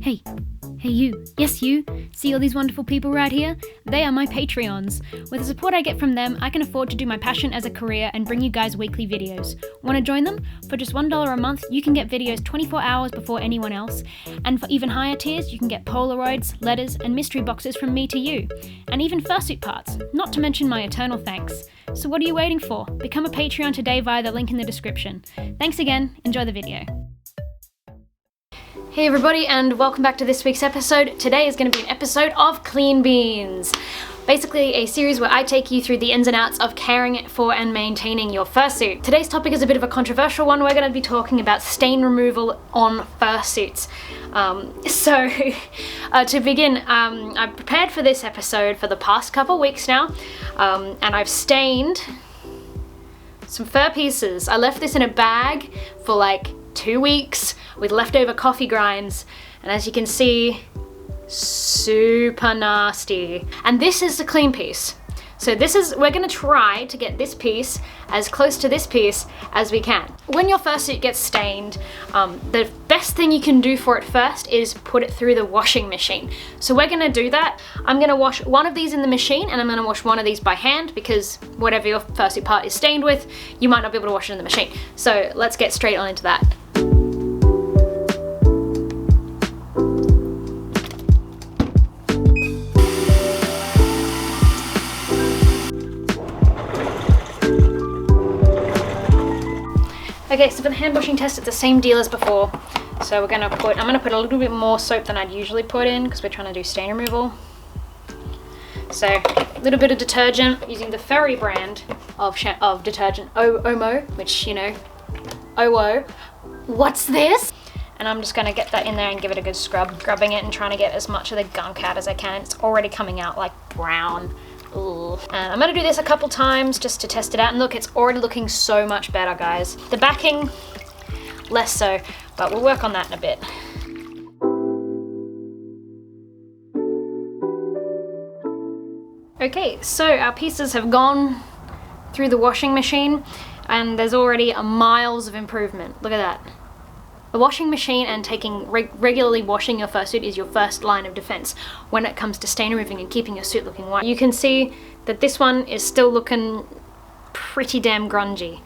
Hey you, yes you, see all these wonderful people right here? They are my Patreons. With the support I get from them, I can afford to do my passion as a career and bring you guys weekly videos. Want to join them? For just $1 a month, you can get videos 24 hours before anyone else. And for even higher tiers, you can get Polaroids, letters, and mystery boxes from me to you. And even Fursuit parts, not to mention my eternal thanks. So what are you waiting for? Become a Patreon today via the link in the description. Thanks again, enjoy the video. Hey everybody, and welcome back to this week's episode. Today is going to be an episode of Clean Beans. Basically a series where I take you through the ins and outs of caring for and maintaining your fursuit. Today's topic is a bit of a controversial one. We're going to be talking about stain removal on fursuits. To begin, I've prepared for this episode for the past couple weeks now, and I've stained some fur pieces. I left this in a bag for like 2 weeks with leftover coffee grinds, and as you can see, super nasty. And this is the clean piece. So we're gonna try to get this piece as close to this piece as we can. When your fursuit gets stained, the best thing you can do for it first is put it through the washing machine. So we're gonna do that. I'm gonna wash one of these in the machine, and I'm gonna wash one of these by hand, because whatever your fursuit part is stained with, you might not be able to wash it in the machine. So let's get straight on into that. Okay, so for the hand washing test, it's the same deal as before. So I'm gonna put a little bit more soap than I'd usually put in, because we're trying to do stain removal. So a little bit of detergent, using the Fairy brand of detergent, Omo, which, you know, OO. What's this? And I'm just gonna get that in there and give it a good scrub, grubbing it and trying to get as much of the gunk out as I can. It's already coming out like brown. Ooh. And I'm gonna do this a couple times just to test it out, and look, it's already looking so much better, guys. The backing, less so, but we'll work on that in a bit. Okay, so our pieces have gone through the washing machine, and there's already miles of improvement. Look at that. The washing machine and regularly washing your fursuit is your first line of defense when it comes to stain removing and keeping your suit looking white. You can see that this one is still looking pretty damn grungy.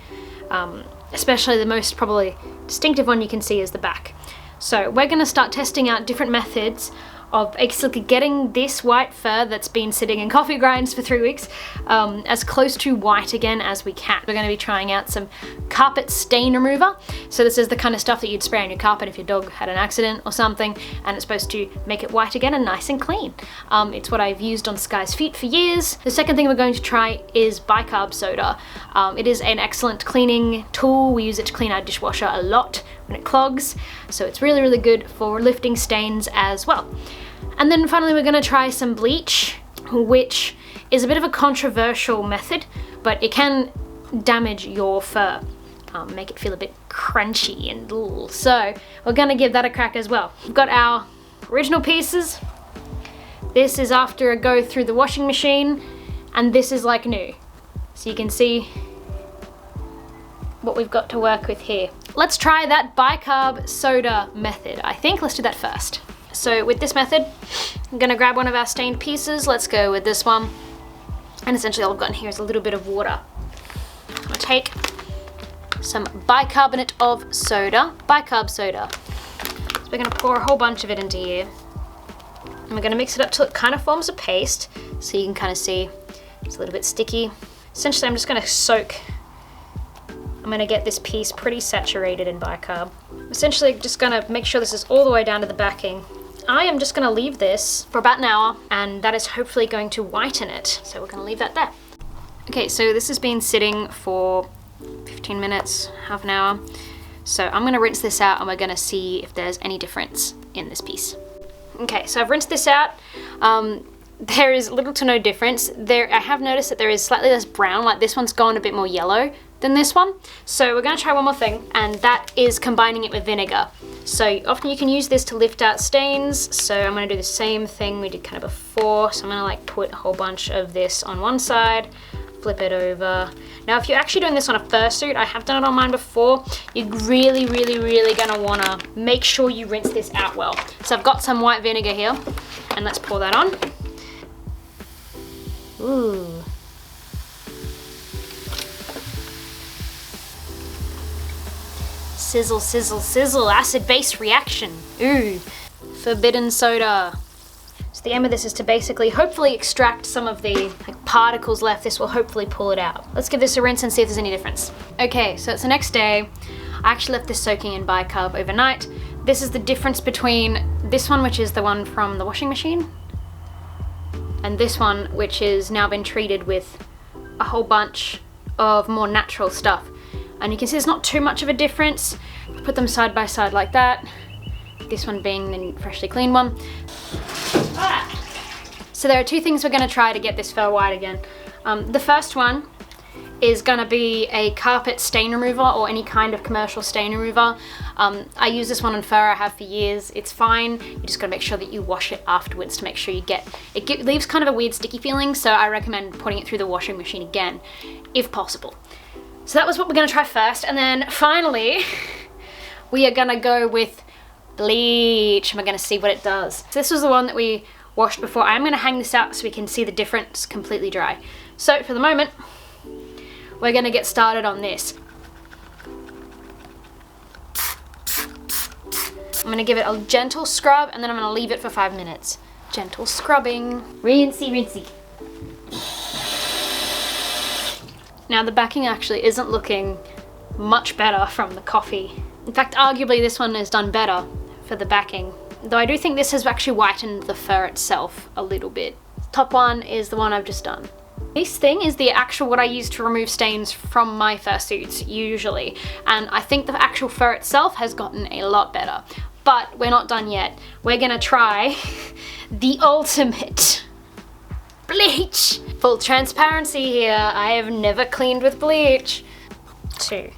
Especially the most probably distinctive one you can see is the back. So we're gonna start testing out different methods of basically getting this white fur that's been sitting in coffee grinds for 3 weeks as close to white again as we can. We're going to be trying out some carpet stain remover. So this is the kind of stuff that you'd spray on your carpet if your dog had an accident or something, and it's supposed to make it white again and nice and clean. It's what I've used on Sky's feet for years. The second thing we're going to try is bicarb soda. It is an excellent cleaning tool. We use it to clean our dishwasher a lot when it clogs, so it's really, really good for lifting stains as well. And then finally we're going to try some bleach, which is a bit of a controversial method, but it can damage your fur, make it feel a bit crunchy and ooh. So we're going to give that a crack as well. We've got our original pieces. This is after a go through the washing machine, and this is like new. So you can see what we've got to work with here. Let's try that bicarb soda method, I think. Let's do that first. So with this method, I'm gonna grab one of our stained pieces. Let's go with this one. And essentially all I've got in here is a little bit of water. I'm gonna take some bicarbonate of soda, bicarb soda. So we're gonna pour a whole bunch of it into here. And we're gonna mix it up till it kind of forms a paste. So you can kind of see it's a little bit sticky. Essentially, I'm just gonna I'm gonna get this piece pretty saturated in bicarb. Essentially, just gonna make sure this is all the way down to the backing. I am just gonna leave this for about an hour, and that is hopefully going to whiten it. So we're gonna leave that there. Okay, so this has been sitting for 15 minutes, half an hour. So I'm gonna rinse this out, and we're gonna see if there's any difference in this piece. Okay, so I've rinsed this out. There is little to no difference. I have noticed that there is slightly less brown, like this one's gone a bit more yellow than this one. So we're gonna try one more thing, and that is combining it with vinegar. So often you can use this to lift out stains. So I'm gonna do the same thing we did kind of before. So I'm gonna like put a whole bunch of this on one side, flip it over. Now if you're actually doing this on a fursuit, I have done it on mine before, you're really gonna wanna make sure you rinse this out well. So I've got some white vinegar here, and let's pour that on. Ooh. Sizzle, sizzle, sizzle, acid-base reaction. Ooh, forbidden soda. So the aim of this is to basically, hopefully extract some of the particles left. This will hopefully pull it out. Let's give this a rinse and see if there's any difference. Okay, so it's the next day. I actually left this soaking in bicarb overnight. This is the difference between this one, which is the one from the washing machine, and this one, which has now been treated with a whole bunch of more natural stuff. And you can see there's not too much of a difference. Put them side by side like that. This one being the freshly cleaned one. So there are two things we're gonna try to get this fur white again. The first one is gonna be a carpet stain remover or any kind of commercial stain remover. I use this one on fur, I have for years. It's fine, you just gotta make sure that you wash it afterwards to make sure you get, it leaves kind of a weird sticky feeling, so I recommend putting it through the washing machine again, if possible. So that was what we're gonna try first, and then finally, we are gonna go with bleach, and we're gonna see what it does. So this was the one that we washed before. I'm gonna hang this out so we can see the difference completely dry. So for the moment, we're gonna get started on this. I'm gonna give it a gentle scrub, and then I'm gonna leave it for 5 minutes. Gentle scrubbing. Rinsey, rinsey. Now the backing actually isn't looking much better from the coffee. In fact, arguably this one has done better for the backing. Though I do think this has actually whitened the fur itself a little bit. Top one is the one I've just done. This thing is the actual what I use to remove stains from my fursuits usually. And I think the actual fur itself has gotten a lot better. But we're not done yet. We're gonna try the ultimate bleach. Full transparency here, I have never cleaned with bleach. 2.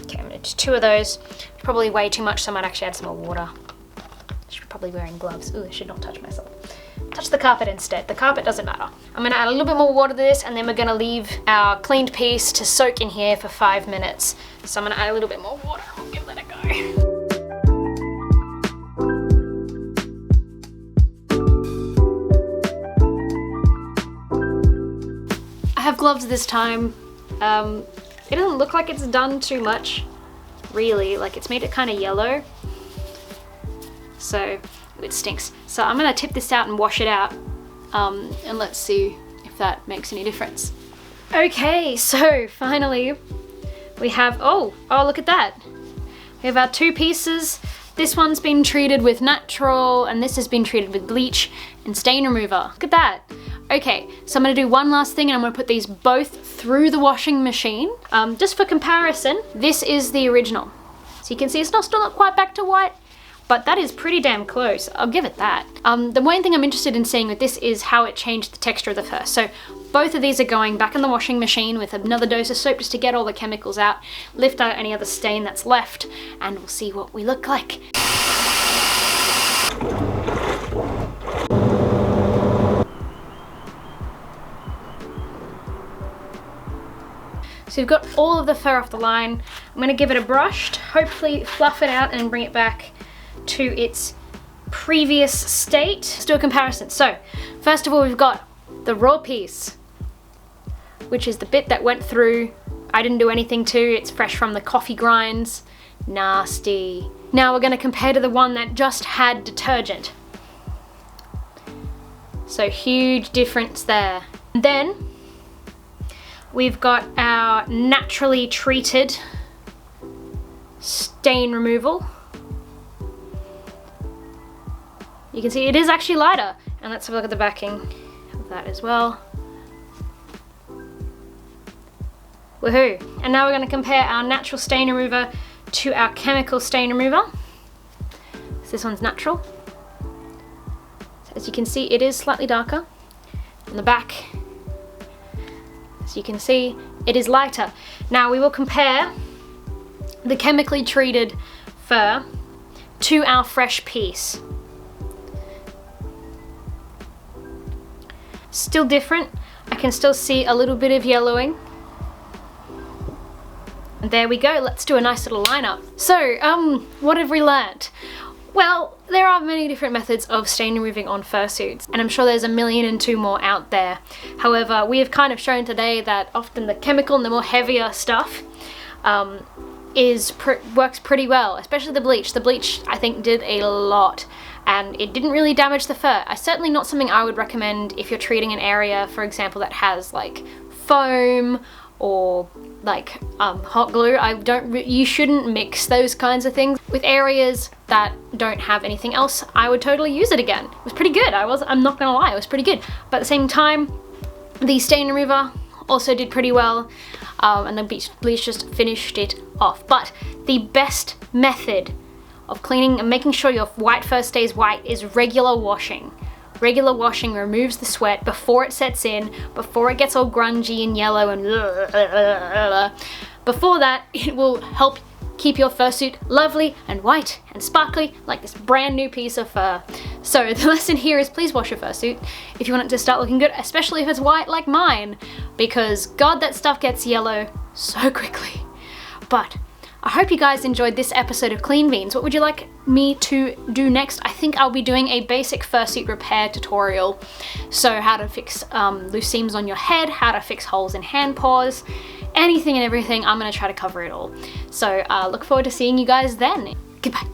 Okay, I'm gonna do 2 of those. Probably way too much, so I might actually add some more water. I should be probably wearing gloves. Ooh, I should not touch myself. Touch the carpet instead. The carpet doesn't matter. I'm gonna add a little bit more water to this, and then we're gonna leave our cleaned piece to soak in here for 5 minutes. So I'm gonna add a little bit more water. We'll give that a go. I have gloves this time. It doesn't look like it's done too much, really. Like, it's made it kind of yellow. So, it stinks. So I'm gonna tip this out and wash it out, and let's see if that makes any difference. Okay, so finally we have, oh look at that. We have our 2 pieces. This one's been treated with natural, and this has been treated with bleach and stain remover. Look at that. Okay, so I'm gonna do one last thing, and I'm gonna put these both through the washing machine. Just for comparison, this is the original. So you can see it's still not quite back to white, but that is pretty damn close. I'll give it that. The main thing I'm interested in seeing with this is how it changed the texture of the fur. So both of these are going back in the washing machine with another dose of soap just to get all the chemicals out, lift out any other stain that's left, and we'll see what we look like. So we've got all of the fur off the line. I'm gonna give it a brush, hopefully fluff it out and bring it back to its previous state. Let's do a comparison. So, first of all, we've got the raw piece, which is the bit that went through. I didn't do anything to, it's fresh from the coffee grinds. Nasty. Now we're gonna compare to the one that just had detergent. So huge difference there. And then, we've got our naturally treated stain removal. You can see it is actually lighter. And let's have a look at the backing of that as well. Woohoo! And now we're going to compare our natural stain remover to our chemical stain remover. So this one's natural. So as you can see, it is slightly darker. On the back, as you can see, it is lighter. Now we will compare the chemically treated fur to our fresh piece. Still different. I can still see a little bit of yellowing. And there we go, let's do a nice little lineup. So, what have we learnt? Well, there are many different methods of stain removing on fursuits, and I'm sure there's a million and two more out there. However, we have kind of shown today that often the chemical and the more heavier stuff works pretty well, especially the bleach. The bleach, I think, did a lot, and it didn't really damage the fur. Certainly not something I would recommend if you're treating an area, for example, that has like foam or like hot glue. You shouldn't mix those kinds of things with areas that don't have anything else. I would totally use it again. It was pretty good. I'm not gonna lie, it was pretty good. But at the same time, the stain remover also did pretty well, and the bleach just finished it off. But the best method of cleaning and making sure your white fur stays white is regular washing. Regular washing removes the sweat before it sets in, before it gets all grungy and yellow and before that, it will help keep your fursuit lovely and white and sparkly like this brand new piece of fur. So the lesson here is please wash your fursuit if you want it to start looking good, especially if it's white like mine, because God, that stuff gets yellow so quickly. But I hope you guys enjoyed this episode of Clean Beans. What would you like me to do next? I think I'll be doing a basic fursuit repair tutorial. So how to fix loose seams on your head, how to fix holes in hand paws, anything and everything. I'm gonna try to cover it all. So look forward to seeing you guys then. Goodbye.